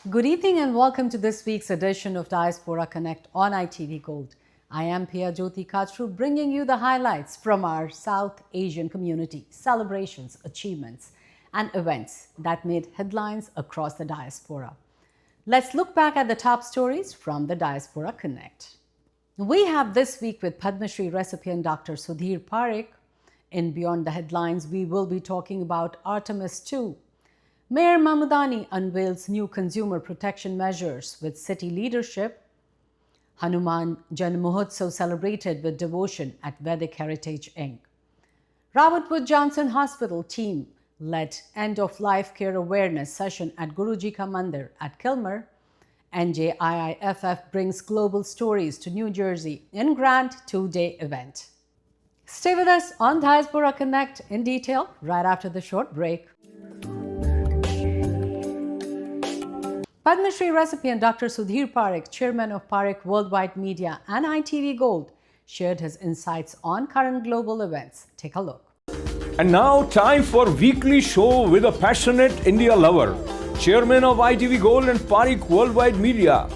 Good evening and welcome to this week's edition of Diaspora Connect on ITV Gold. I am Pia Jyoti Kachru, bringing you the highlights from our South Asian community, celebrations, achievements, and events that made headlines across the diaspora. Let's look back at the top stories from the Diaspora Connect. We have this week with Padma Shri recipient Dr. Sudhir Parekh. In Beyond the Headlines, we will be talking about Artemis 2. Mayor Mamudani unveils new consumer protection measures with city leadership. Hanuman Jan Mahotsav celebrated with devotion at Vedic Heritage Inc. Robert Wood Johnson Hospital team led end-of-life care awareness session at Guruji Ka Mandir at Kilmer. NJIIFF brings global stories to New Jersey in grand two-day event. Stay with us on Diaspora Connect in detail right after the short break. Padma Shri recipient Dr. Sudhir Parekh, chairman of Parekh Worldwide Media and ITV Gold, shared his insights on current global events. Take a look. And now, time for weekly show with a passionate India lover, chairman of ITV Gold and Parekh Worldwide Media.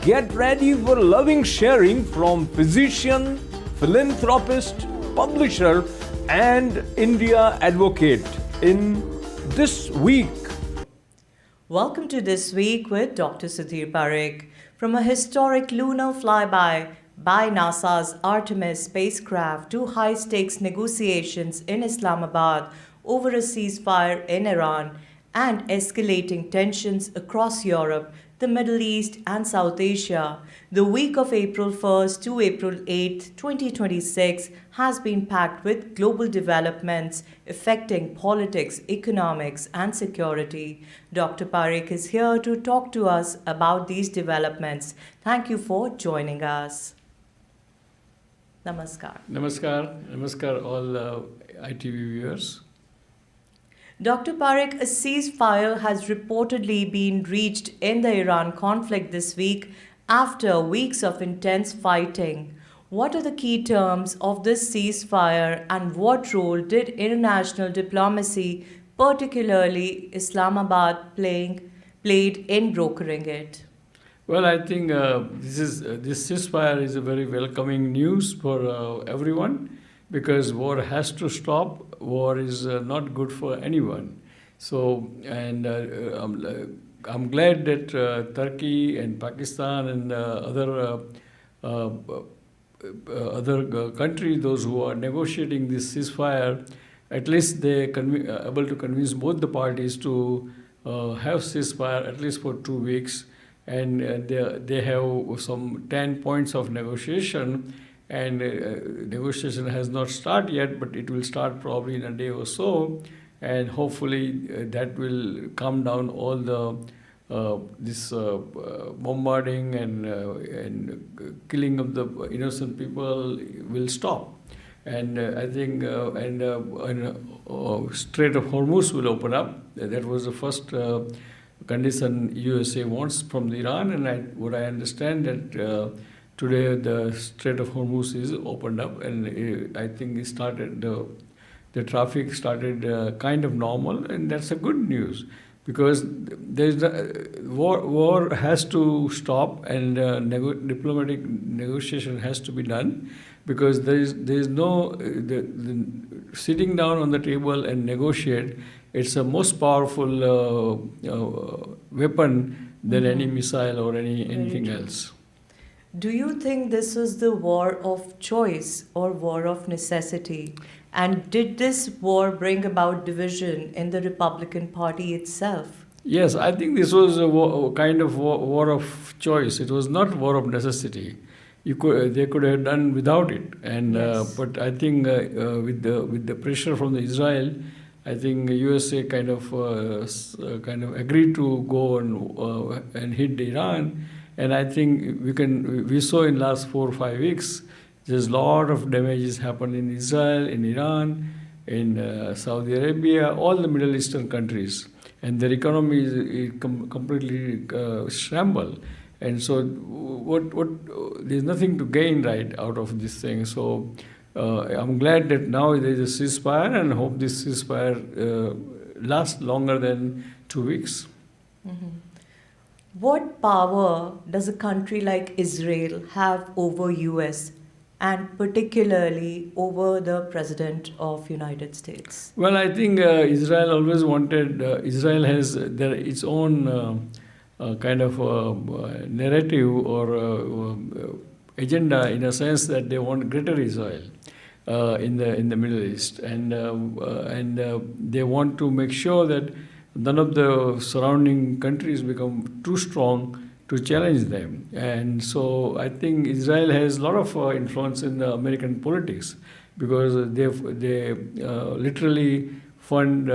Get ready for loving sharing from physician, philanthropist, publisher, and India advocate in This Week. Welcome to This Week with Dr. Sudhir Parekh. From a historic lunar flyby by NASA's Artemis spacecraft to high-stakes negotiations in Islamabad over a ceasefire in Iran and escalating tensions across Europe, the Middle East and South Asia, the week of April 1st to April 8th, 2026 has been packed with global developments affecting politics, economics and security. Dr. Parekh is here to talk to us about these developments. Thank you for joining us. Namaskar. Namaskar all ITV viewers. Dr. Parekh, a ceasefire has reportedly been reached in the Iran conflict this week after weeks of intense fighting. What are the key terms of this ceasefire and what role did international diplomacy, particularly Islamabad, played in brokering it? Well, I think this ceasefire is a very welcoming news for everyone, because war has to stop. War is not good for anyone. So, and I'm glad that Turkey and Pakistan and other countries, those who are negotiating this ceasefire, at least they able to convince both the parties to have ceasefire at least for 2 weeks, and they have some 10 points of negotiation. And negotiation has not started yet, but it will start probably in a day or so, and hopefully that will calm down all the this bombarding and killing of the innocent people will stop. And I think Strait of Hormuz will open up. That was the first condition USA wants from Iran, and what I understand that. Today, the Strait of Hormuz is opened up, and I think it started the traffic started kind of normal, and that's a good news, because there's war has to stop, and diplomatic negotiation has to be done, because there is no sitting down on the table and negotiate. It's the most powerful weapon than any missile or anything else. Do you think this is the war of choice or war of necessity? And did this war bring about division in the Republican Party itself? Yes, I think this was a kind of war of choice. It was not war of necessity. They could have done without it, and yes. But I think with the pressure from the Israel, I think USA kind of agreed to go and hit Iran. And I think we saw in last 4 or 5 weeks, there's a lot of damages happened in Israel, in Iran, in Saudi Arabia, all the Middle Eastern countries. And their economy is completely shambled. And so there's nothing to gain right out of this thing. So I'm glad that now there's a ceasefire, and hope this ceasefire lasts longer than 2 weeks. Mm-hmm. What power does a country like Israel have over US and particularly over the President of United States? Well, I think Israel always wanted. Israel has its own kind of narrative or agenda, in a sense that they want greater Israel in the Middle East, and they want to make sure that none of the surrounding countries become too strong to challenge them. And so I think Israel has a lot of influence in the American politics, because they literally fund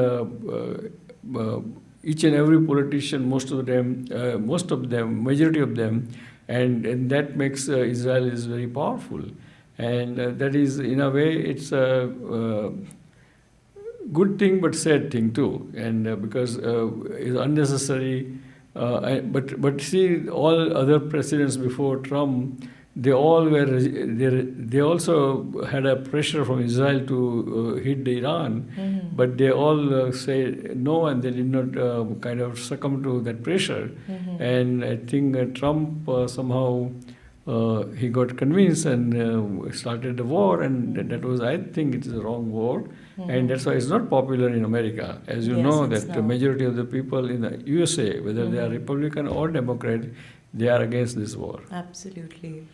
each and every politician, most of them, majority of them, and that makes Israel is very powerful. And that is, in a way, it's a good thing but sad thing too, and because it's unnecessary. But see, all other presidents before Trump, they all were they also had a pressure from Israel to hit Iran, but they all said no, and they did not kind of succumb to that pressure. And I think Trump somehow he got convinced and started the war, and that was, I think, it is a wrong war, and that's why it's not popular in America. As you know, that the majority of the people in the USA, whether they are Republican or Democrat, they are against this war. Absolutely.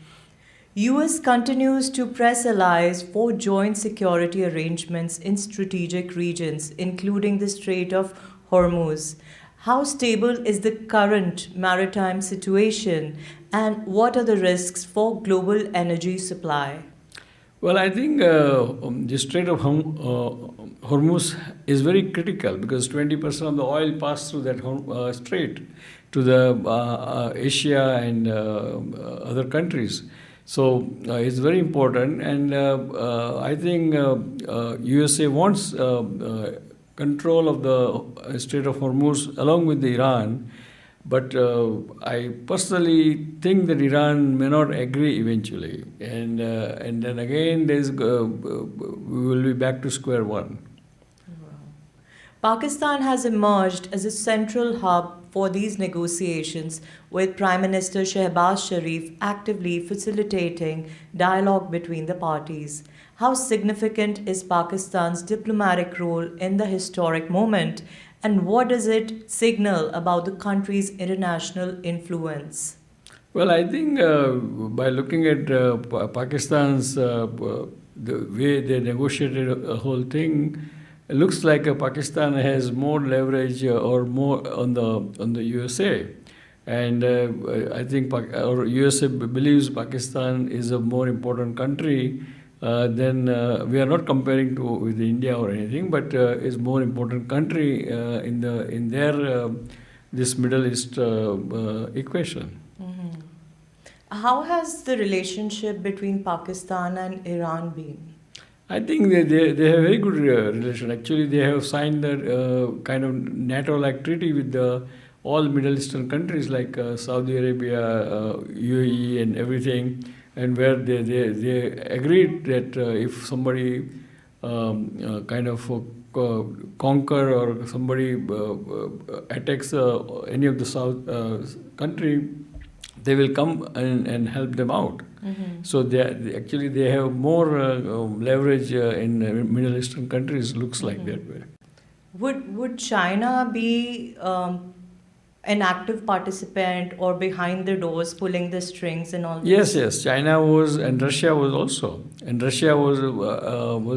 US continues to press allies for joint security arrangements in strategic regions, including the Strait of Hormuz. How stable is the current maritime situation, and what are the risks for global energy supply? Well, I think the Strait of Hormuz is very critical, because 20% of the oil passes through that strait to the Asia and other countries. So it's very important, and I think USA wants control of the Strait of Hormuz along with Iran. But I personally think that Iran may not agree eventually, and then again we will be back to square one. Pakistan has emerged as a central hub for these negotiations, with Prime Minister Shehbaz Sharif actively facilitating dialogue between the parties. How significant is Pakistan's diplomatic role in the historic moment, and what does it signal about the country's international influence? Well, I think by looking at Pakistan's the way they negotiated a whole thing, it looks like Pakistan has more leverage or more on the USA, and I think USA believes Pakistan is a more important country. Then we are not comparing with India or anything, but is more important country in their this Middle East equation. How has the relationship between Pakistan and Iran been? I think they have very good relation. Actually, they have signed a kind of NATO-like treaty with all Middle Eastern countries like Saudi Arabia, UAE, and everything. And where they agreed that if somebody kind of conquer or somebody attacks any of the south country, they will come and help them out. So they have more leverage in Middle Eastern countries. Looks like that way. Would China be an active participant or behind the doors pulling the strings and all this? Yes. China was, and Russia was also. And Russia was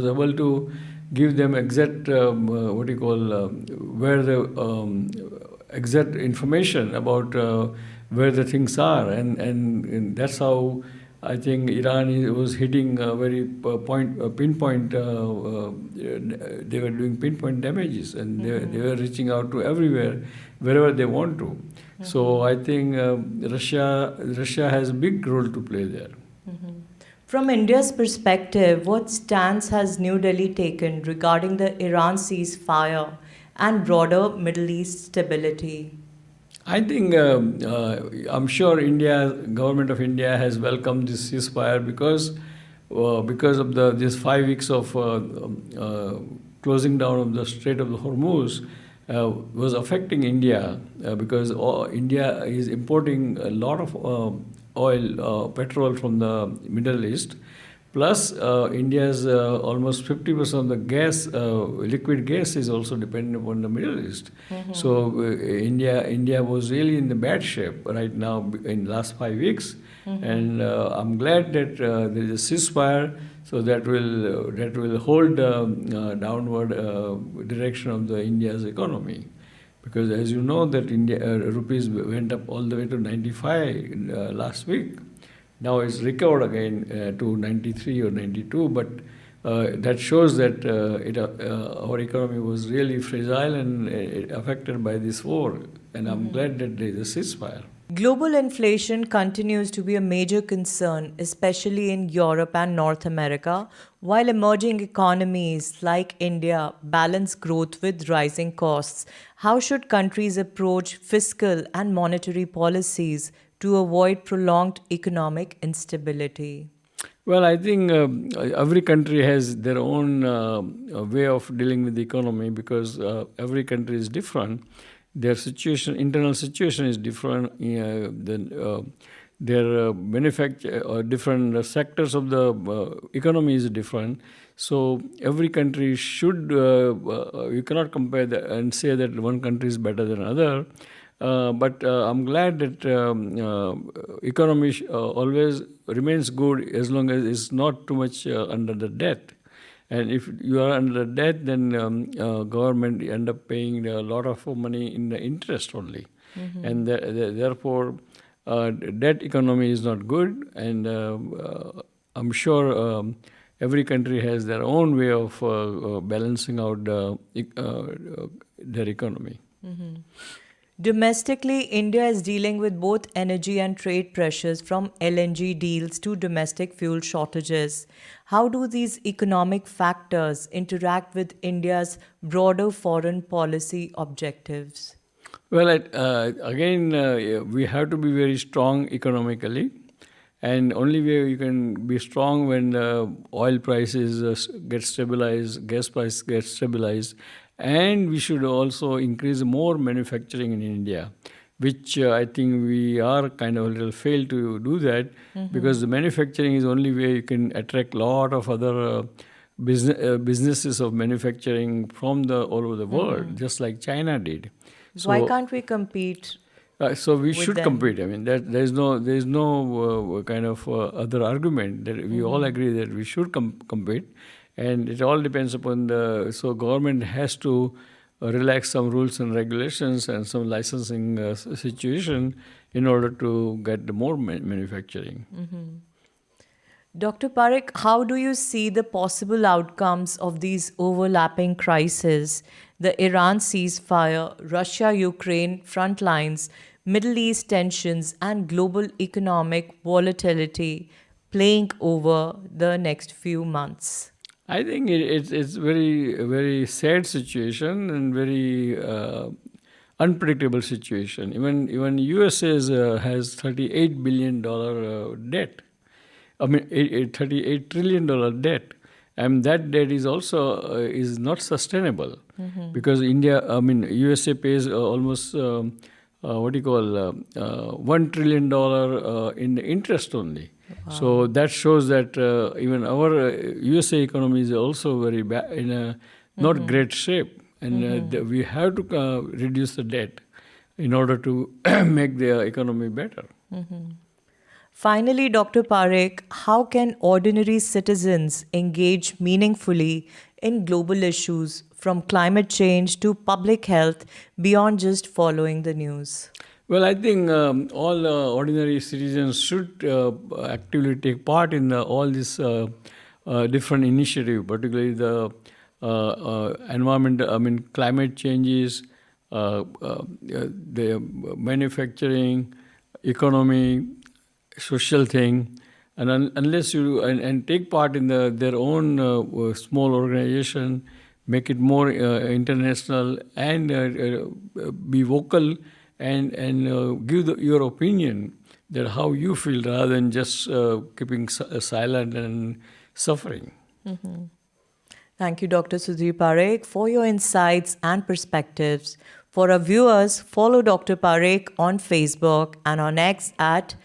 able to give them exact, where the exact information about where the things are. And that's how I think Iran was hitting a very pinpoint, they were doing pinpoint damages, and they were reaching out to everywhere, wherever they want to. So I think Russia has a big role to play there. From India's perspective, what stance has New Delhi taken regarding the Iran ceasefire and broader Middle East stability? I think I'm sure government of India has welcomed this ceasefire because of this 5 weeks of closing down of the Strait of Hormuz. was affecting India because India is importing a lot of oil, petrol from the Middle East. Plus, India's almost 50% of the gas, liquid gas, is also dependent upon the Middle East. So, India was really in the bad shape right now in last 5 weeks, and I'm glad that there is a ceasefire, so that will hold downward direction of the India's economy. Because as you know that India rupees went up all the way to 95 last week. Now it's recovered again to 93 or 92, but that shows that our economy was really fragile and affected by this war. And I'm glad that there is a ceasefire. Global inflation continues to be a major concern, especially in Europe and North America, while emerging economies like India balance growth with rising costs. How should countries approach fiscal and monetary policies to avoid prolonged economic instability? Well, I think every country has their own way of dealing with the economy because every country is different. Their situation, internal situation is different. Their manufacture or different sectors of the economy is different. So every country should you cannot compare and say that one country is better than another. But I'm glad that economy always remains good as long as it's not too much under the debt. And if you are under debt, then government end up paying a lot of money in the interest only. And therefore, debt economy is not good. And I'm sure every country has their own way of balancing out their economy. Domestically, India is dealing with both energy and trade pressures from LNG deals to domestic fuel shortages. How do these economic factors interact with India's broader foreign policy objectives? Well, again, we have to be very strong economically. And only way you can be strong when the oil prices get stabilized, gas prices get stabilized. And we should also increase more manufacturing in India, which I think we are kind of a little failed to do that because the manufacturing is the only way you can attract a lot of other businesses of manufacturing from all over the world, just like China did. So, why can't we compete? So we should them? compete. I mean, there is no kind of other argument that we all agree that we should compete. And it all depends upon so government has to relax some rules and regulations and some licensing situation in order to get more manufacturing. Dr. Parekh, how do you see the possible outcomes of these overlapping crises? The Iran ceasefire, Russia-Ukraine front lines, Middle East tensions, and global economic volatility playing over the next few months? I think it's very sad situation and very unpredictable situation. Even USA has $38 billion debt. I mean, $38 trillion debt, and that debt is also is not sustainable because USA pays almost $1 trillion in interest only. Wow. So that shows that even our USA economy is also very bad, in a not great shape, and we have to reduce the debt in order to make the economy better. Finally, Dr. Parekh, how can ordinary citizens engage meaningfully in global issues from climate change to public health beyond just following the news? Well, I think all ordinary citizens should actively take part in all these different initiatives, particularly the climate changes, the manufacturing, economy, social thing, and unless you and take part in their own small organization, make it more international, and be vocal and give your opinion that how you feel rather than just keeping silent and suffering. Thank you, Dr. Sudhir Parekh, for your insights and perspectives. For our viewers, follow Dr. Parekh on Facebook and on X at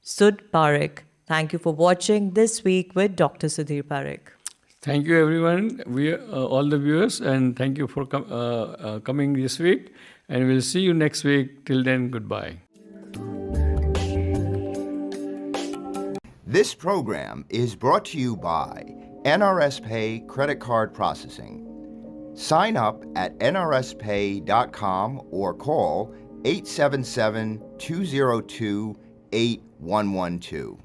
Sudh Parekh. Thank you for watching This Week with Dr. Sudhir Parekh. Thank you, everyone, all the viewers, and thank you for coming this week. And we'll see you next week. Till then, goodbye. This program is brought to you by NRS Pay Credit Card Processing. Sign up at nrspay.com or call 877-202-8112.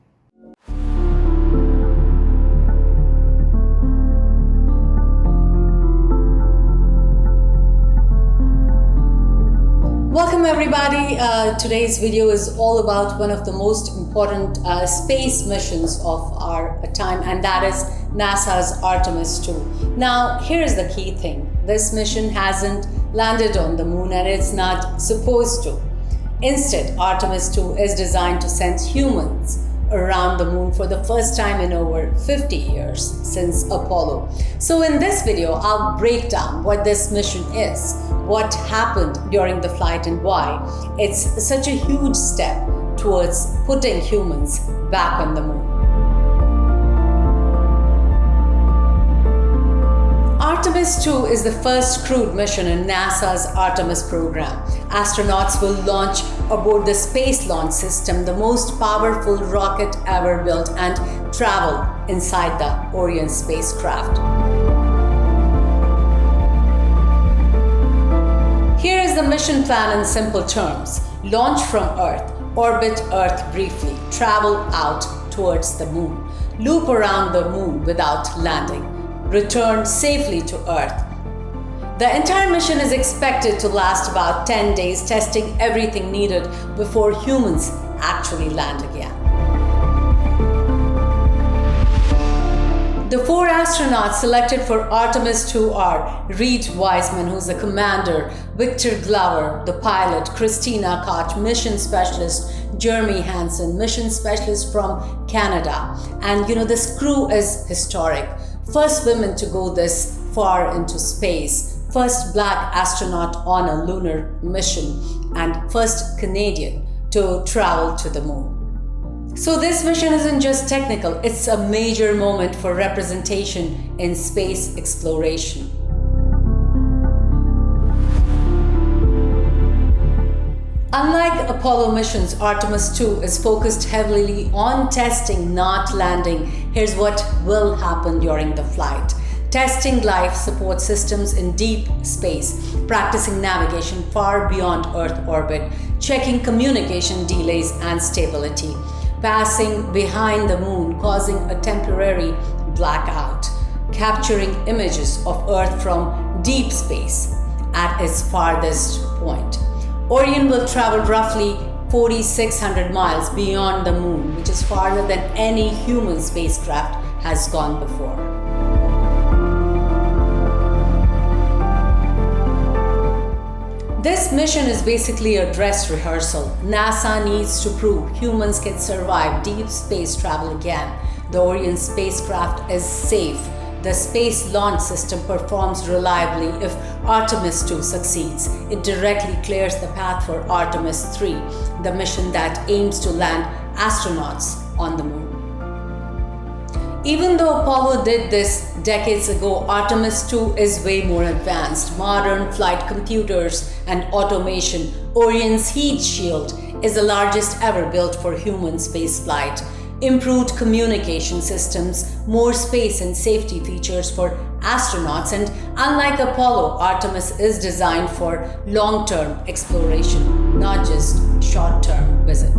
Welcome everybody. Today's video is all about one of the most important space missions of our time, and that is NASA's Artemis 2. Now, here's the key thing. This mission hasn't landed on the moon and it's not supposed to. Instead, Artemis 2 is designed to send humans around the moon for the first time in over 50 years since Apollo. So in this video, I'll break down what this mission is, what happened during the flight, and why it's such a huge step towards putting humans back on the moon. Artemis 2 is the first crewed mission in NASA's Artemis program. Astronauts will launch aboard the Space Launch System, the most powerful rocket ever built, and travel inside the Orion spacecraft. Here is the mission plan in simple terms. Launch from Earth, orbit Earth briefly, travel out towards the moon, loop around the moon without landing, return safely to Earth. The entire mission is expected to last about 10 days, testing everything needed before humans actually land again. The 4 astronauts selected for Artemis 2 are Reed Wiseman, who's the commander, Victor Glover, the pilot, Christina Koch, mission specialist, Jeremy Hansen, mission specialist from Canada. And this crew is historic. First women to go this far into space, first black astronaut on a lunar mission, and first Canadian to travel to the moon. So this mission isn't just technical, it's a major moment for representation in space exploration. Unlike Apollo missions, Artemis 2 is focused heavily on testing, not landing. Here's what will happen during the flight. Testing life support systems in deep space, practicing navigation far beyond Earth orbit, checking communication delays and stability, passing behind the moon, causing a temporary blackout, capturing images of Earth from deep space at its farthest point. Orion will travel roughly 4,600 miles beyond the moon, which is farther than any human spacecraft has gone before. This mission is basically a dress rehearsal. NASA needs to prove humans can survive deep space travel again. The Orion spacecraft is safe. The Space Launch System performs reliably. If Artemis 2 succeeds, it directly clears the path for Artemis 3, the mission that aims to land astronauts on the moon. Even though Apollo did this decades ago, Artemis 2 is way more advanced. Modern flight computers and automation. Orion's heat shield is the largest ever built for human spaceflight. Improved communication systems, more space and safety features for astronauts, and unlike Apollo, Artemis is designed for long-term exploration, not just short-term visit.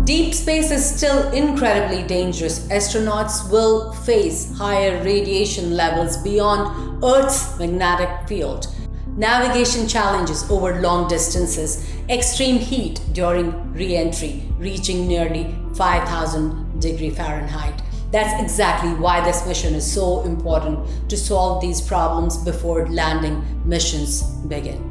Deep space is still incredibly dangerous. Astronauts will face higher radiation levels beyond Earth's magnetic field, navigation challenges over long distances, extreme heat during re-entry, reaching nearly 5,000 degrees Fahrenheit. That's exactly why this mission is so important, to solve these problems before landing missions begin.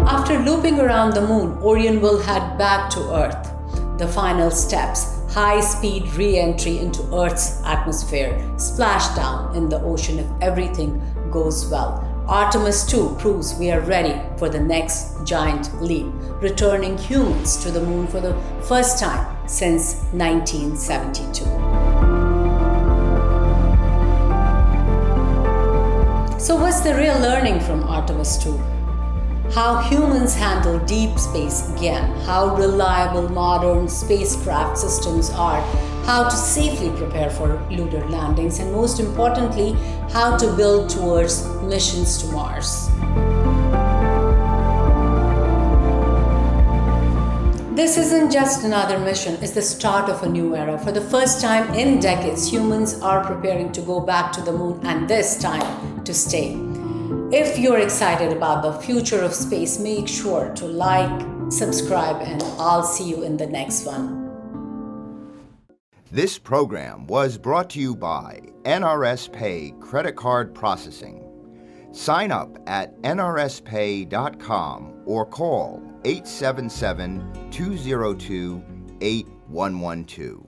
After looping looping around the moon, Orion will head back to Earth. The final steps: high-speed re-entry into Earth's atmosphere, splashdown in the ocean if everything goes well. Artemis 2 proves we are ready for the next giant leap, returning humans to the moon for the first time since 1972. So what's the real learning from Artemis 2? How humans handle deep space again, how reliable modern spacecraft systems are, how to safely prepare for lunar landings, and most importantly, how to build towards missions to Mars. This isn't just another mission, it's the start of a new era. For the first time in decades, humans are preparing to go back to the moon, and this time to stay. If you're excited about the future of space, make sure to like, subscribe, and I'll see you in the next one. This program was brought to you by NRS Pay Credit Card Processing. Sign up at nrspay.com or call 877-202-8112.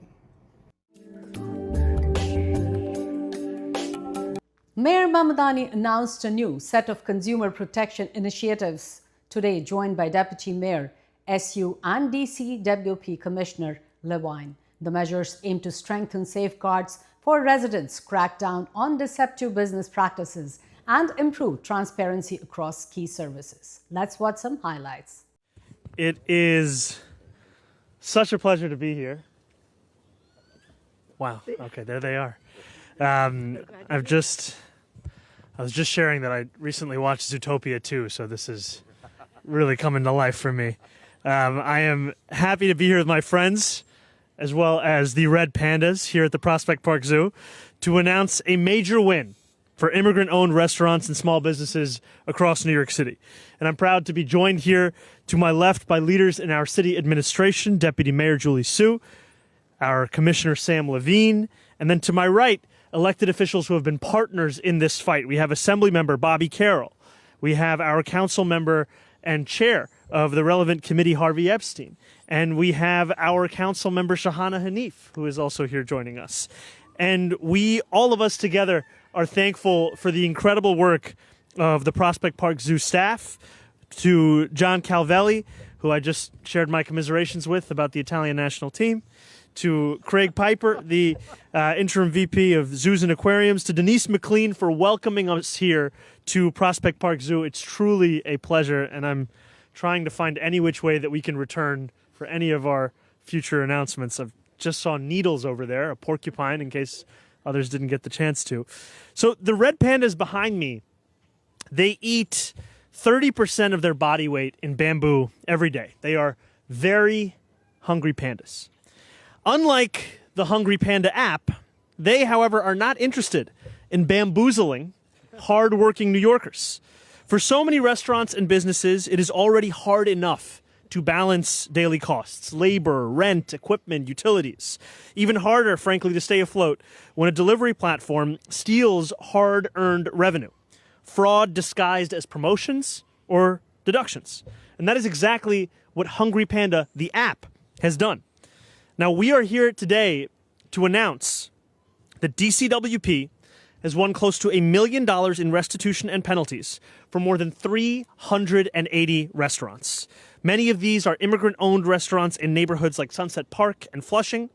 Mayor Mamadani announced a new set of consumer protection initiatives today, joined by Deputy Mayor, SU and DCWP Commissioner Levine. The measures aim to strengthen safeguards for residents, crack down on deceptive business practices, and improve transparency across key services. Let's watch some highlights. It is such a pleasure to be here. Wow. Okay, there they are. I was just sharing that I recently watched Zootopia 2, so this is really coming to life for me. I am happy to be here with my friends, as well as the Red Pandas here at the Prospect Park Zoo, to announce a major win for immigrant-owned restaurants and small businesses across New York City. And I'm proud to be joined here to my left by leaders in our city administration, Deputy Mayor Julie Su, our Commissioner Sam Levine, and then to my right, elected officials who have been partners in this fight. We have Assembly Member Bobby Carroll. We have our council member and chair of the relevant committee, Harvey Epstein. And we have our council member, Shahana Hanif, who is also here joining us. And we, all of us together, are thankful for the incredible work of the Prospect Park Zoo staff, to John Calvelli, who I just shared my commiserations with about the Italian national team, to Craig Piper, the interim VP of Zoos and Aquariums, to Denise McLean for welcoming us here to Prospect Park Zoo. It's truly a pleasure, and I'm trying to find any which way that we can return for any of our future announcements. I just saw needles over there, a porcupine, in case others didn't get the chance to. So the red pandas behind me, they eat 30% of their body weight in bamboo every day. They are very hungry pandas. Unlike the Hungry Panda app, they, however, are not interested in bamboozling hard-working New Yorkers. For so many restaurants and businesses, it is already hard enough to balance daily costs, labor, rent, equipment, utilities. Even harder, frankly, to stay afloat when a delivery platform steals hard-earned revenue, fraud disguised as promotions or deductions. And that is exactly what Hungry Panda, the app, has done. Now, we are here today to announce that DCWP has won close to $1 million in restitution and penalties for more than 380 restaurants. Many of these are immigrant-owned restaurants in neighborhoods like Sunset Park and Flushing.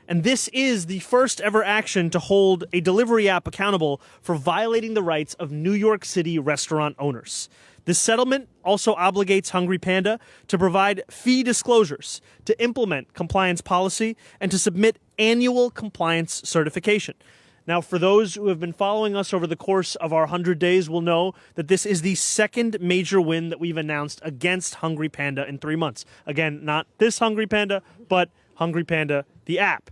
And this is the first ever action to hold a delivery app accountable for violating the rights of New York City restaurant owners. This settlement also obligates Hungry Panda to provide fee disclosures, to implement compliance policy, and to submit annual compliance certification. Now, for those who have been following us over the course of our 100 days will know that this is the second major win that we've announced against Hungry Panda in 3 months. Again, not this Hungry Panda, but Hungry Panda, the app.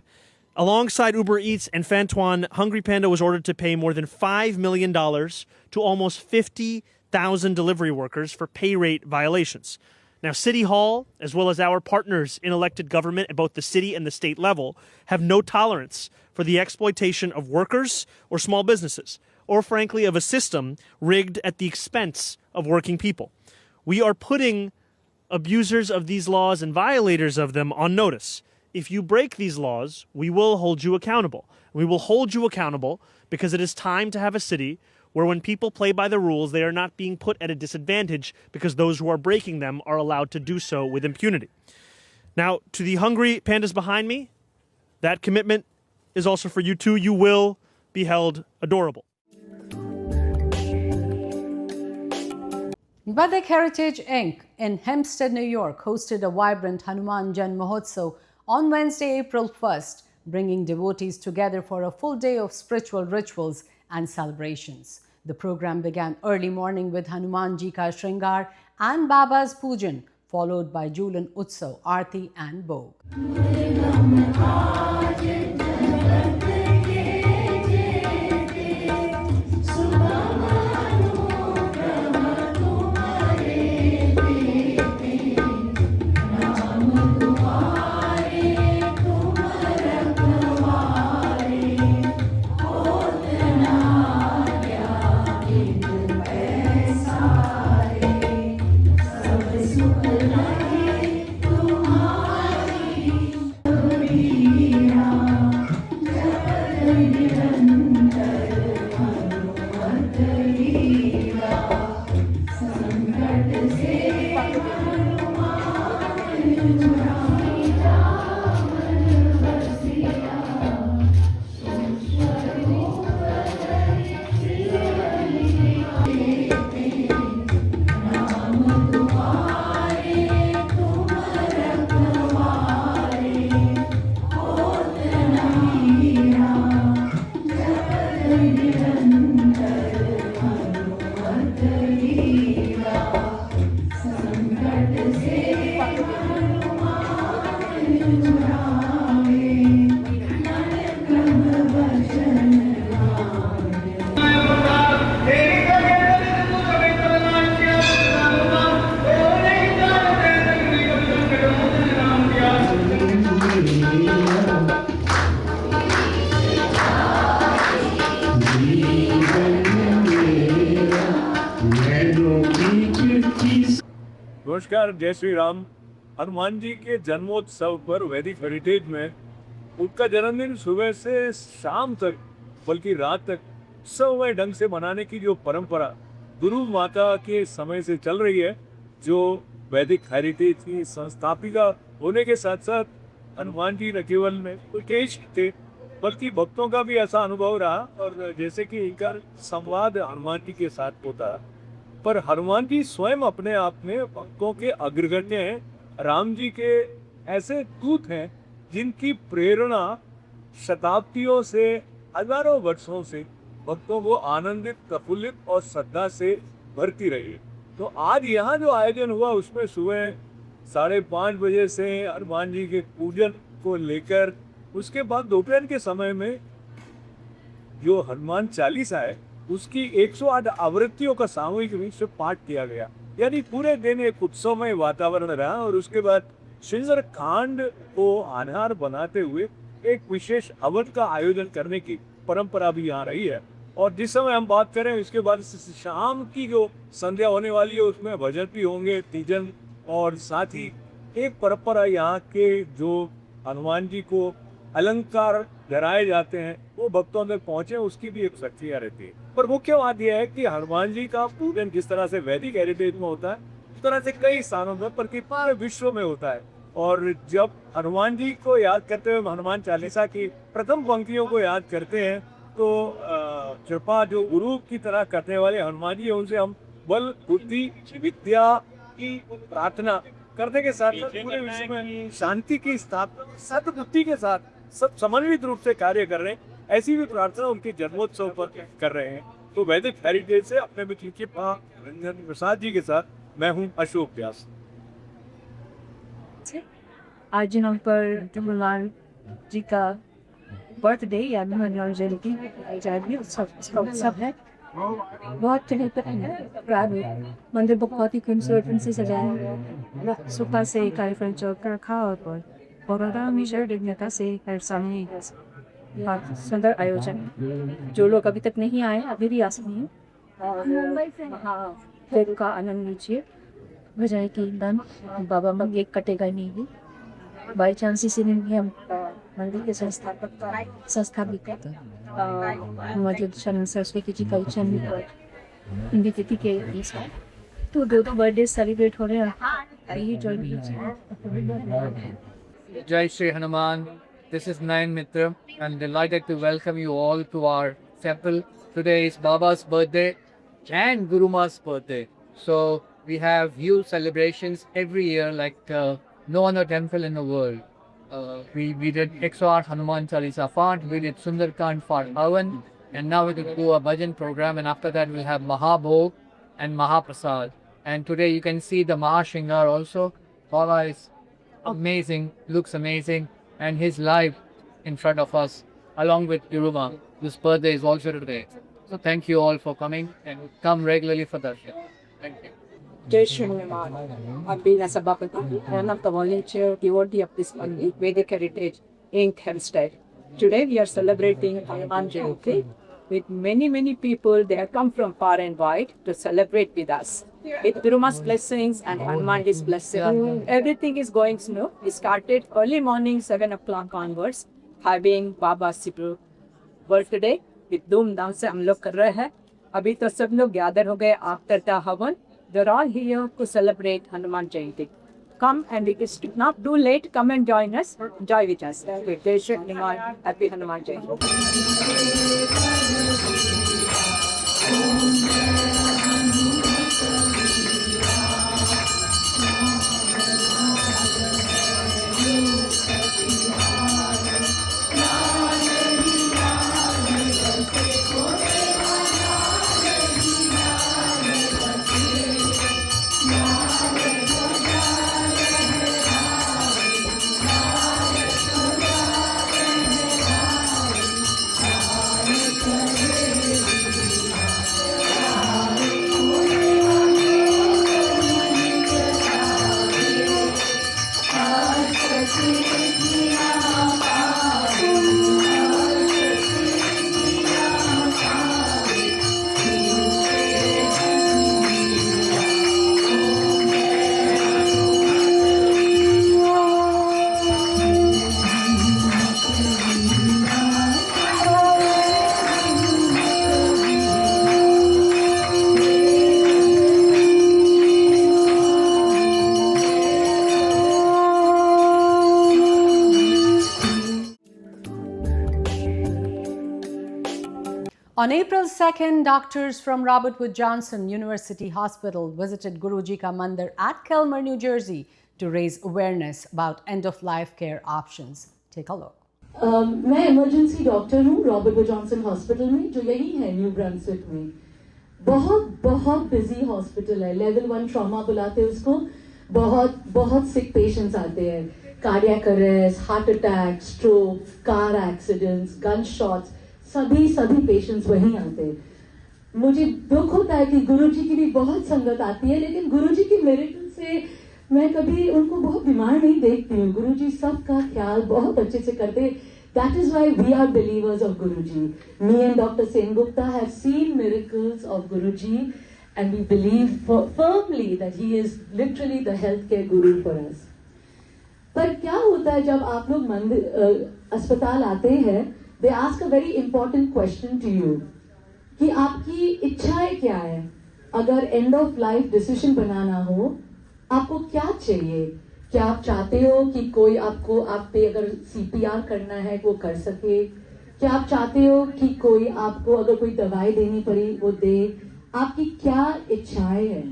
Alongside Uber Eats and Fantuan, Hungry Panda was ordered to pay more than $5 million to almost 50,000 delivery workers for pay rate violations. Now, City Hall, as well as our partners in elected government at both the city and the state level, have no tolerance for the exploitation of workers or small businesses, or frankly, of a system rigged at the expense of working people. We are putting abusers of these laws and violators of them on notice. If you break these laws, we will hold you accountable. We will hold you accountable because it is time to have a city where when people play by the rules, they are not being put at a disadvantage because those who are breaking them are allowed to do so with impunity. Now, to the hungry pandas behind me, that commitment is also for you too. You will be held adorable. Badak Heritage Inc. in Hempstead, New York hosted a vibrant Hanuman Jan Mahotsav on Wednesday, April 1st, bringing devotees together for a full day of spiritual rituals and celebrations. The program began early morning with Hanumanji Ka Shringar and Baba's Pujan, followed by Julan Utsav, Aarti and Bhog. नमस्कार, जय श्री राम। हनुमान जी के जन्मोत्सव पर वैदिक heritage में उनका जन्मदिन सुबह से शाम तक बल्कि रात तक उत्सवमय ढंग से मनाने की जो परंपरा गुरु माता के समय से चल रही है, जो वैदिक हेरिटेज की संस्थापिका होने के साथ साथ हनुमान जी न केवल में तेज थे बल्कि भक्तों का भी ऐसा अनुभव रहा। और जैसे कि इनका संवाद हनुमान जी के साथ होता है, पर हनुमान जी स्वयं अपने आप में भक्तों के अग्रगण्य हैं। राम जी के ऐसे दूत हैं जिनकी प्रेरणा शताब्दियों से, हजारों वर्षों से भक्तों को आनंदित, प्रफुल्लित और श्रद्धा से भरती रही है। तो आज यहाँ जो आयोजन हुआ उसमें सुबह 5:30 बजे से हनुमान जी के पूजन को लेकर, उसके बाद दोपहर के समय में जो हनुमान चालीसा है उसकी 108 आवृत्तियों का सामूहिक रूप से पाठ किया गया। यानी पूरे दिन एक उत्सवमय वातावरण रहा। और उसके बाद सुंदर कांड को आधार बनाते हुए एक विशेष हवन का आयोजन करने की परंपरा भी यहाँ रही है। और जिस समय हम बात करें इसके बाद शाम की जो संध्या होने वाली है उसमें भजन भी होंगे, तीजन, और साथ ही एक परंपरा यहाँ के जो हनुमान जी को अलंकार धराए जाते हैं वो भक्तों तक पहुंचे, उसकी भी एक प्रक्रिया रहती है। पर मुख्य बात यह है कि हनुमान जी का पूजन जिस तरह से वैदिक हेरिटेज में होता है उस तरह से कई स्थानों पर बल्कि पूरे विश्व में होता है। और जब हनुमान जी को याद करते हुए हनुमान चालीसा की प्रथम पंक्तियों को याद करते हैं तो कृपा जो गुरु की तरह करने वाले हनुमान जी है उनसे हम बल, बुद्धि, विद्या की प्रार्थना करने के साथ साथ पूरे विश्व में शांति की स्थापना सद्बुद्धि के साथ सब समन्वित रूप से कार्य कर रहे हैं, ऐसी भी प्रार्थना उनके जन्मोत्सव पर कर रहे हैं। तो वैदिक हेरिटेज से अपने मित्र के रंजन प्रसाद जी के साथ मैं हूँ अशोक व्यास। आज यहाँ पर हनुमान जी का बर्थडे या हनुमान जयंती उत्सव है। बहुत मंदिर बहुत ही खूबसूरत से सजाया है। सुबह से कार्यक्रम चल कर रखा और से हर सामने बहुत सुंदर आयोजन। जो लोग अभी तक नहीं आए अभी भी आ सकते हैं, फिल्म का आनंद लीजिए। हो जाए कि दान बाबा मग एक कटेगा नहीं बाई चांस इसीलिए हम मंदिर के संस्थापित मतलब शरण सरस्वती जी का जन्म पर इनकी तिथि के अनुसार तो दो बर्थडे सेलिब्रेट हो रहे हैं ये जो Jai Shri Hanuman. This is Nayan Mitra. I'm delighted to welcome you all to our temple. Today is Baba's birthday and Guru Ma's birthday. So we have huge celebrations every year like no other temple in the world. We did 108 Hanuman Chalisa Font, we did Sundarkand for Havan, and now we will do a bhajan program, and after that we'll have Mahabhog and Mahaprasad. And today you can see the Mahashingar also. Baba is amazing, looks amazing, and his life in front of us along with Guruma. This birthday is also today. So thank you all for coming and come regularly for that. Thank you. Jai Shri Hanuman. I've been as a Bhakti, one of the volunteer devotee of this Vedic Heritage Inc. Hempstead. Today we are celebrating Hanuman Jayanti with many people. They have come from far and wide to celebrate with us. With Guruma's blessings and Hanumanji's blessing, everything is going smooth. We started early morning, 7 o'clock onwards, having Baba's birthday with धूमधाम से हम लोग कर रहे हैं. अभी तो सब लोग gather हो गए after the Havan. They're all here to celebrate Hanuman Jayanti. Come and it is not too late. Come and join us. Enjoy with us. Jai Shri Hanuman. Happy Hanuman Jayanti. On April 2nd, doctors from Robert Wood Johnson University Hospital visited Guruji Ka Mandir at Kelmer, New Jersey to raise awareness about end-of-life care options. Take a look. मैं emergency doctor हूँ Robert would Johnson hospital में जो यही है new Brunswick में. बहुत busy hospital है. Level 1 trauma बुलाते हैं उसको. बहुत सिक पेशेंट्स आते हैं. Cardiac arrest, heart attack, stroke, car accidents, gun shots, सभी पेशेंट्स वहीं आते हैं. मुझे दुख होता है कि गुरुजी की भी बहुत संगत आती है, लेकिन गुरुजी की मिरेकल से मैं कभी उनको बहुत बीमार नहीं देखती हूँ. गुरुजी सबका ख्याल बहुत अच्छे से करते. That is why we are believers of Guruji. Me and Dr. Sengupta have seen miracles of Guruji, and we believe firmly that he is literally the healthcare guru for us. पर क्या होता है जब आप लोग अस्पताल आते हैं? They ask a very important question to you कि आपकी इच्छाएं क्या है? अगर end of life decision बनाना हो, आपको क्या चाहिए? क्या आप चाहते हो कि कोई आपको आप पे अगर CPR करना है वो कर सके? क्या आप चाहते हो कि कोई आपको अगर कोई दवाई देनी पड़ी वो दे? आपकी क्या इच्छाएं हैं?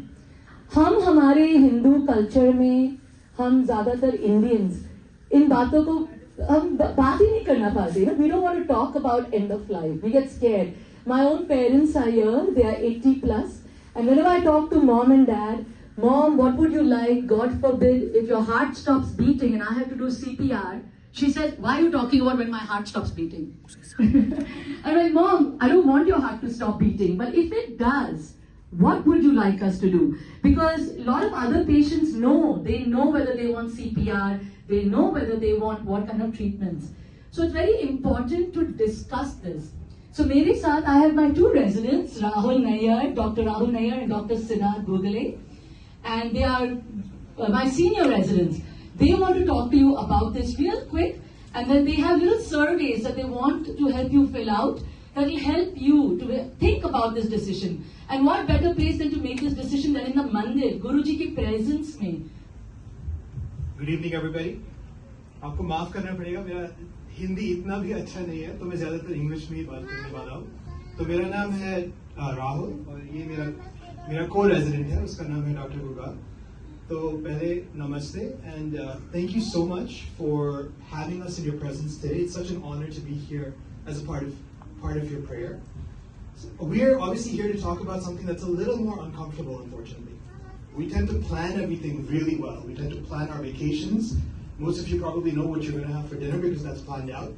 हम हमारे हिंदू कल्चर में हम ज्यादातर इंडियंस इन बातों को हम बात ही नहीं करना पाते. We don't want to talk about end of life. We get scared. My own parents are here. They are 80 plus. And whenever I talk to mom and dad, Mom, what would you like? God forbid, if your heart stops beating and I have to do CPR, she says, why are you talking about when my heart stops beating? I'm like, Mom, I don't want your heart to stop beating. But if it does, what would you like us to do? Because a lot of other patients know. They know whether they want CPR. They know whether they want what kind of treatments. So it's very important to discuss this. So मेरे साथ I have my two residents, Rahul Nayyar, Dr. Rahul Nayyar and Dr. Sinat Gugale. and they are my senior residents. They want to talk to you about this real quick, and then they have little surveys that they want to help you fill out that will help you to think about this decision. And what better place than to make this decision than in the mandir, Guruji ki presence mein. Good evening, everybody. आपको माफ करना पड़ेगा, मेरा हिंदी इतना भी अच्छा नहीं है, तो मैं ज़्यादातर इंग्लिश में ही बात करने वाला हूँ. तो मेरा नाम है राहुल और ये मेरा co-resident है, उसका नाम है डॉक्टर गुरगाल. तो पहले नमस्ते, and thank you so much for having us in your presence today. It's such an honor to be here as a part of your prayer. We're obviously here to talk about something that's a little more uncomfortable, unfortunately. We tend to plan everything really well. We tend to plan our vacations. Most of you probably know what you're going to have for dinner because that's planned out.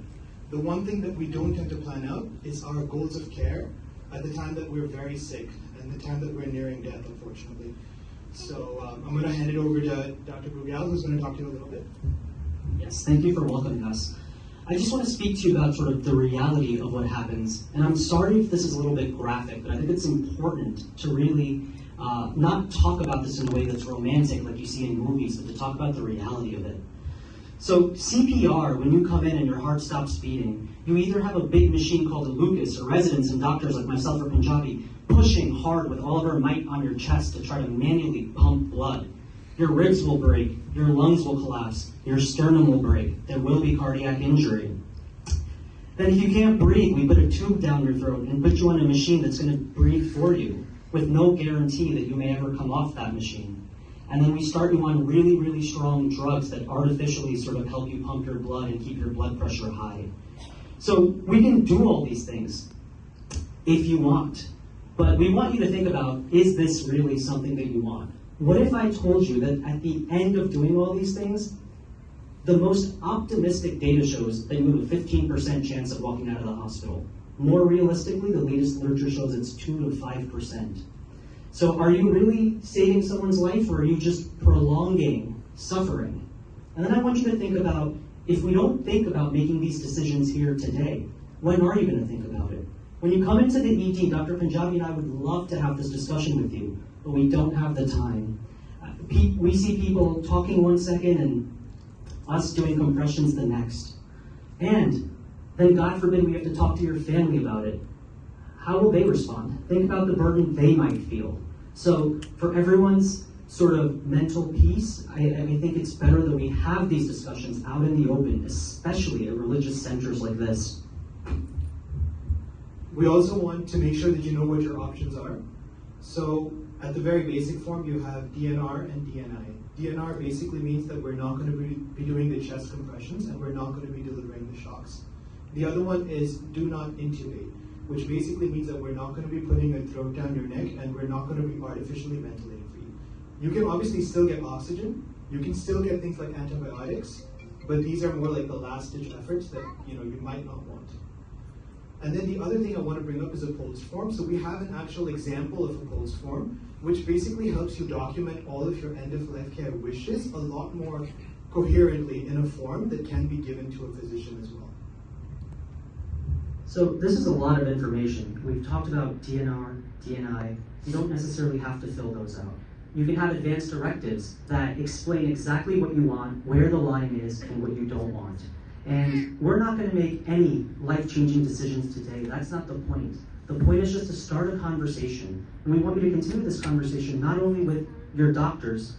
The one thing that we don't tend to plan out is our goals of care at the time that we're very sick and the time that we're nearing death, unfortunately. So I'm going to hand it over to Dr. Brugal, who's going to talk to you a little bit. Yes, thank you for welcoming us. I just want to speak to you about sort of the reality of what happens. And I'm sorry if this is a little bit graphic, but I think it's important to really not talk about this in a way that's romantic like you see in movies, but to talk about the reality of it. So CPR, when you come in and your heart stops beating, you either have a big machine called a Lucas, or residents and doctors like myself or Punjabi pushing hard with all of our might on your chest to try to manually pump blood. Your ribs will break, your lungs will collapse, your sternum will break, there will be cardiac injury. Then if you can't breathe, we put a tube down your throat and put you on a machine that's going to breathe for you with no guarantee that you may ever come off that machine. And then we start you on really, really strong drugs that artificially sort of help you pump your blood and keep your blood pressure high. So we can do all these things if you want. But we want you to think about, is this really something that you want? What if I told you that at the end of doing all these things, the most optimistic data shows that you have a 15% chance of walking out of the hospital. More realistically, the latest literature shows it's 2 to 5%. So are you really saving someone's life, or are you just prolonging suffering? And then I want you to think about, if we don't think about making these decisions here today, when are you going to think about it? When you come into the ED, Dr. Punjabi and I would love to have this discussion with you, but we don't have the time. We see people talking one second and us doing compressions the next. And then God forbid we have to talk to your family about it. How will they respond? Think about the burden they might feel. So for everyone's sort of mental peace, I think it's better that we have these discussions out in the open, especially at religious centers like this. We also want to make sure that you know what your options are. So at the very basic form, you have DNR and DNI. DNR basically means that we're not going to be doing the chest compressions and we're not going to be delivering the shocks. The other one is do not intubate, which basically means that we're not going to be putting a throat down your neck and we're not going to be artificially ventilating for you. You can obviously still get oxygen, you can still get things like antibiotics, but these are more like the last-ditch efforts that you might not want. And then the other thing I want to bring up is a POLS form. So we have an actual example of a POLS form, which basically helps you document all of your end-of-life care wishes a lot more coherently in a form that can be given to a physician as well. So this is a lot of information. We've talked about DNR, DNI. You don't necessarily have to fill those out. You can have advanced directives that explain exactly what you want, where the line is, and what you don't want. And we're not going to make any life-changing decisions today. That's not the point. The point is just to start a conversation. And we want you to continue this conversation not only with your doctors,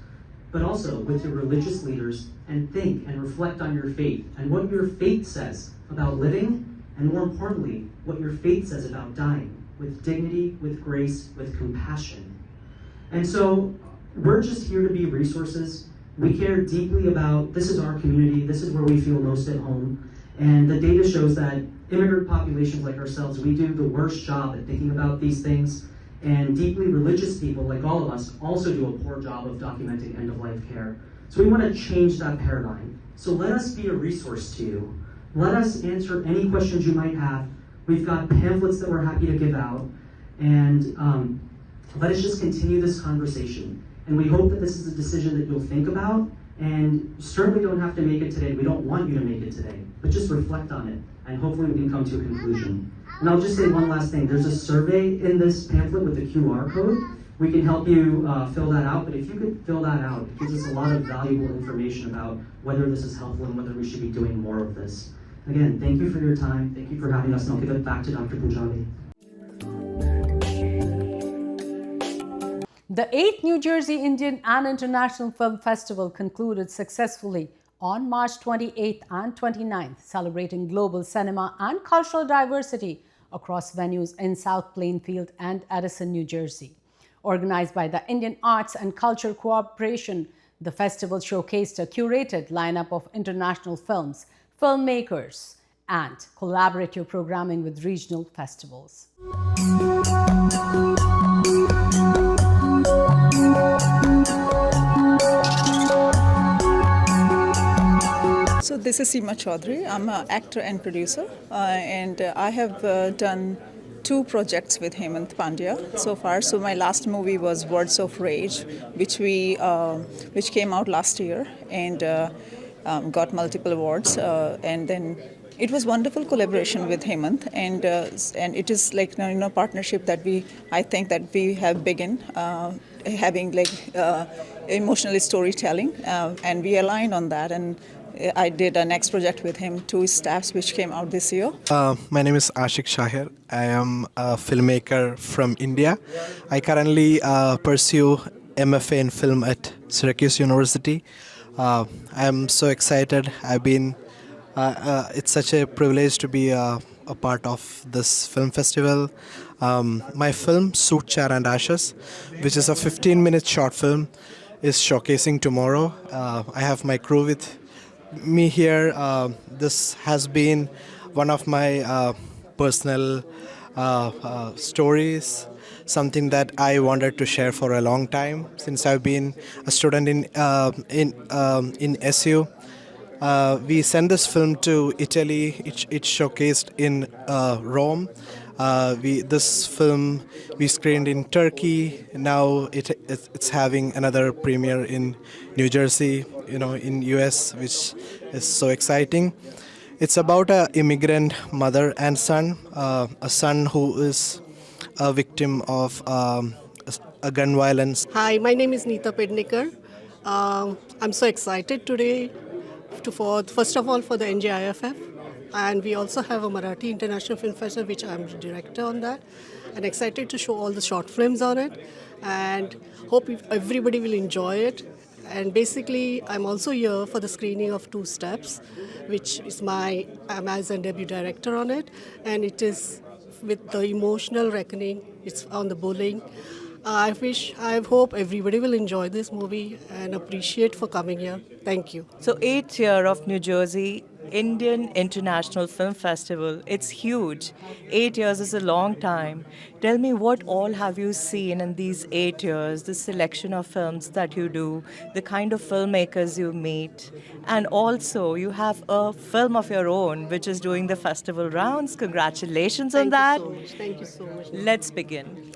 but also with your religious leaders, and think and reflect on your faith and what your faith says about living, and more importantly, what your faith says about dying, with dignity, with grace, with compassion. And so we're just here to be resources. We care deeply about, this is our community, this is where we feel most at home. And the data shows that immigrant populations like ourselves, we do the worst job at thinking about these things. And deeply religious people, like all of us, also do a poor job of documenting end-of-life care. So we want to change that paradigm. So let us be a resource to you. Let us answer any questions you might have. We've got pamphlets that we're happy to give out. And let us just continue this conversation. And we hope that this is a decision that you'll think about, and certainly don't have to make it today. We don't want you to make it today, but just reflect on it, and hopefully we can come to a conclusion. And I'll just say one last thing. There's a survey in this pamphlet with a QR code. We can help you fill that out, but if you could fill that out, it gives us a lot of valuable information about whether this is helpful and whether we should be doing more of this. Again, thank you for your time. Thank you for having us, and I'll give it back to Dr. Punjabi. The 8th New Jersey Indian and International Film Festival concluded successfully on March 28th and 29th, celebrating global cinema and cultural diversity across venues in South Plainfield and Edison, New Jersey. Organized by the Indian Arts and Culture Corporation, the festival showcased a curated lineup of international films, filmmakers, and collaborative programming with regional festivals. So this is Seema Chaudhary. I'm an actor and producer, and I have done 2 projects with Hemant Pandya so far. So my last movie was Words of Rage, which came out last year and got multiple awards. And then it was wonderful collaboration with Hemant, and it is like partnership that I think that we have begun having emotional storytelling, and we align on that. And I did a next project with him, 2 Steps, which came out this year. My name is Ashik Shahir. I am a filmmaker from India. I currently pursue MFA in film at Syracuse University. I am so excited. It's such a privilege to be a part of this film festival. My film, Suit, Char and Ashes, which is a 15-minute short film, is showcasing tomorrow. I have my crew with me here. This has been one of my personal stories, something that I wanted to share for a long time since I've been a student in SU. We sent this film to Italy. It's showcased in Rome. This film we screened in Turkey. Now it's having another premiere in New Jersey, in US, which is so exciting. It's about an immigrant mother and son, a son who is a victim of a gun violence. Hi, my name is Neeta Pednikar. I'm so excited today first of all for the NJIFF, and we also have a Marathi International Film Festival, which I'm the director on that, and excited to show all the short films on it, and hope everybody will enjoy it. And basically, I'm also here for the screening of 2 Steps, which is my Amazon debut director on it, and it is with the emotional reckoning. It's on the bullying. I hope everybody will enjoy this movie and appreciate for coming here. Thank you. So 8th year of New Jersey Indian International Film Festival. It's huge. 8 years is a long time. Tell me, what all have you seen in these 8 years, the selection of films that you do, the kind of filmmakers you meet, and also you have a film of your own which is doing the festival rounds. Congratulations on that. Thank you so much. Let's begin.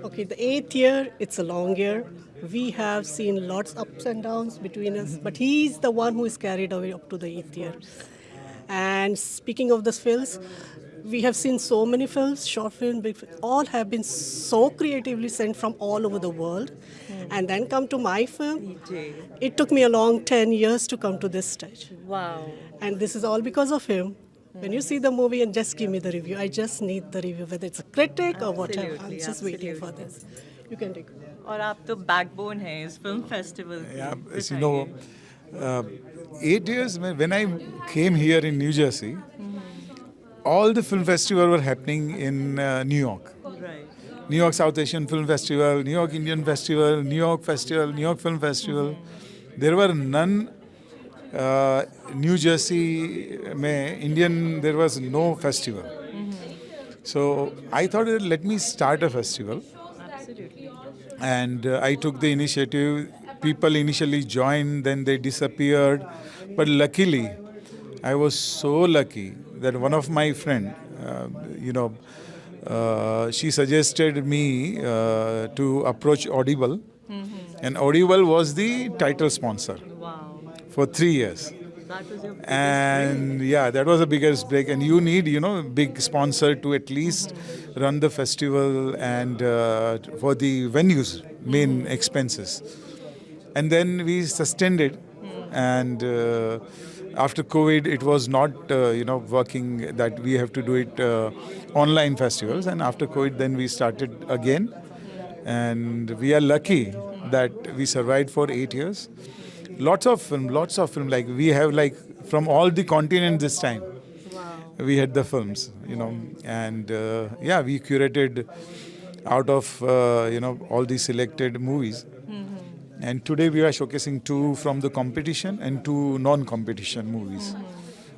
Okay, the 8th year, it's a long year. We have seen lots ups and downs between us, but he's the one who is carried away up to the 8th year. And speaking of the films, we have seen so many films, short films, big films, all have been so creatively sent from all over the world. And then come to my film. It took me a long 10 years to come to this stage. Wow. And this is all because of him. When you see the movie and just give me the review, I just need the review, whether it's a critic or whatever. I'm just waiting for this. You can take it. और आप तो backbone हैं इस film festival. Yeah, as you know, 8 years when I came here in New Jersey, all the film festivals were happening in New York. Right. New York South Asian Film Festival, New York Indian Festival, New York Festival, New York Film Festival. There were none. New Jersey, there was no festival. So I thought, let me start a festival. Absolutely. And I took the initiative. People initially joined, then they disappeared. But luckily, I was so lucky that one of my friend, she suggested me to approach Audible. And Audible was the title sponsor. Wow. For 3 years. that was your biggest And yeah, that was the biggest break. And you need, big sponsor to at least run the festival and for the venues, main expenses. And then we sustained it. And after COVID, it was not, working that we have to do it online festivals. And after COVID, then we started again. And we are lucky that we survived for 8 years. Lots of film. Like we have from all the continents this time. We had the films, and we curated out of all the selected movies. And today we are showcasing 2 from the competition and 2 non-competition movies.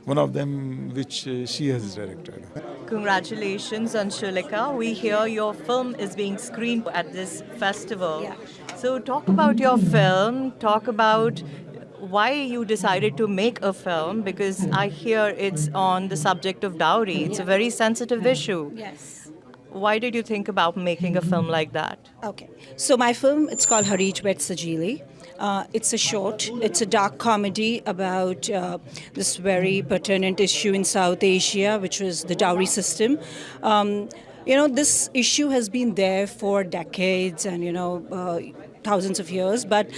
One of them which she has directed. Congratulations, Anshulika. We hear your film is being screened at this festival. Yeah. So talk about your film, talk about why you decided to make a film, because I hear it's on the subject of dowry. It's a very sensitive issue. Yes. Why did you think about making a film like that? Okay. So my film, it's called Harij Vet Sajili. It's a short. It's a dark comedy about this very pertinent issue in South Asia, which was the dowry system. This issue has been there for decades and, thousands of years, but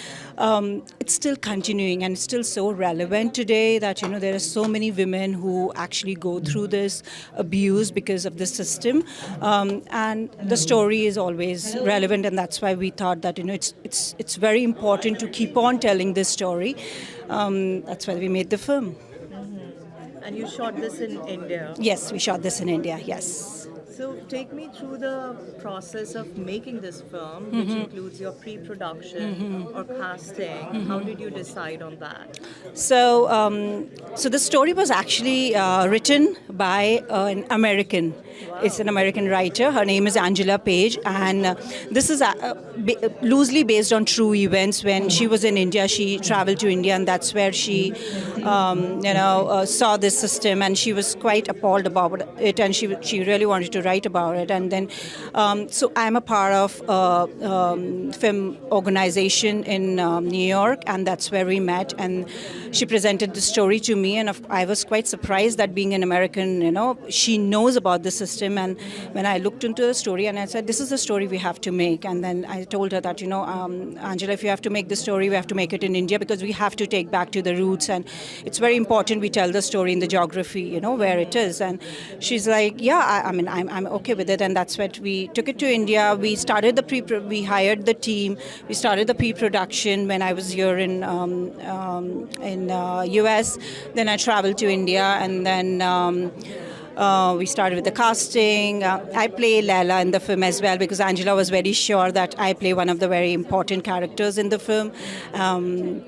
it's still continuing and it's still so relevant today that, there are so many women who actually go through this abuse because of the system. And the story is always relevant, and that's why we thought that, it's very important to keep on telling this story. That's why we made the film. And you shot this in India? Yes, we shot this in India, yes. So take me through the process of making this film, which includes your pre-production or casting. How did you decide on that? So, so the story was actually written by an American. Wow. It's an American writer. Her name is Angela Page, and this is loosely based on true events. When she was in India, she traveled to India, and that's where she, saw this system, and she was quite appalled about it, and she really wanted to write about it. And then, so I'm a part of a film organization in New York, and that's where we met. And she presented the story to me, and I was quite surprised that being an American, she knows about the system. And when I looked into the story, and I said, this is the story we have to make. And then I told her that, Angela, if you have to make the story, we have to make it in India, because we have to take back to the roots. And it's very important we tell the story in the geography, where it is. And she's like, yeah, I'm okay with it. And that's what we took it to India. We started we hired the team. We started the pre-production when I was here in US. Then I traveled to India, and then we started with the casting. I play Laila in the film as well, because Angela was very sure that I play one of the very important characters in the film. Are you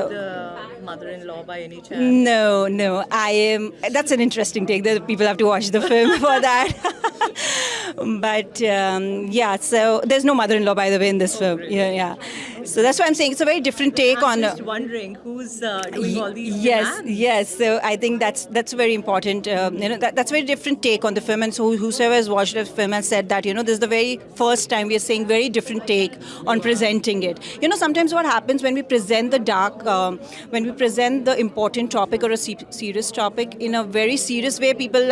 the mother-in-law by any chance? No, I am. That's an interesting take. People have to watch the film for that. But so there's no mother-in-law, by the way, in this film. Yeah. So that's why I'm saying it's a very different take on. I'm just wondering who's doing all these Yes. demands? So I think that's very important. That's a very different take on the film. And so whosoever has watched the film has said that this is the very first time we are seeing very different take on presenting it. Sometimes what happens when we present the dark, when we present the important topic or a serious topic in a very serious way, people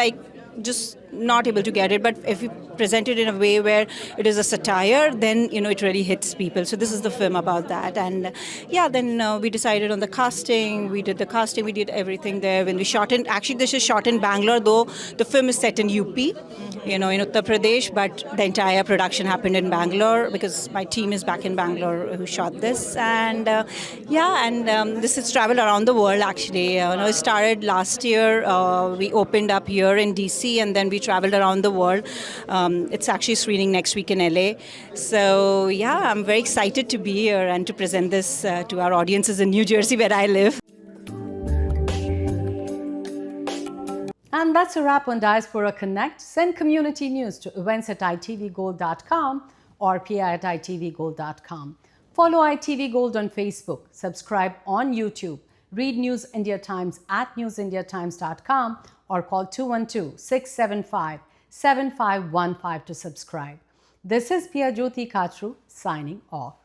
just not able to get it. But if we present it in a way where it is a satire, then it really hits people. So this is the film about that. And then we decided on the casting. We did the casting. We did everything there. When we shot in, actually this is shot in Bangalore, though the film is set in UP, in Uttar Pradesh, but the entire production happened in Bangalore because my team is back in Bangalore who shot this. And this has traveled around the world actually. It started last year. We opened up here in DC, and then we traveled around the world. It's actually screening next week in LA. So I'm very excited to be here and to present this to our audiences in New Jersey, where I live. And that's a wrap on Diaspora Connect. Send community news to events@itvgold.com or pi@itvgold.com. Follow ITV Gold on Facebook. Subscribe on YouTube. Read News India Times at newsindiatimes.com or call 212-675-7515 to subscribe. This is Pia Jyoti Kachru signing off.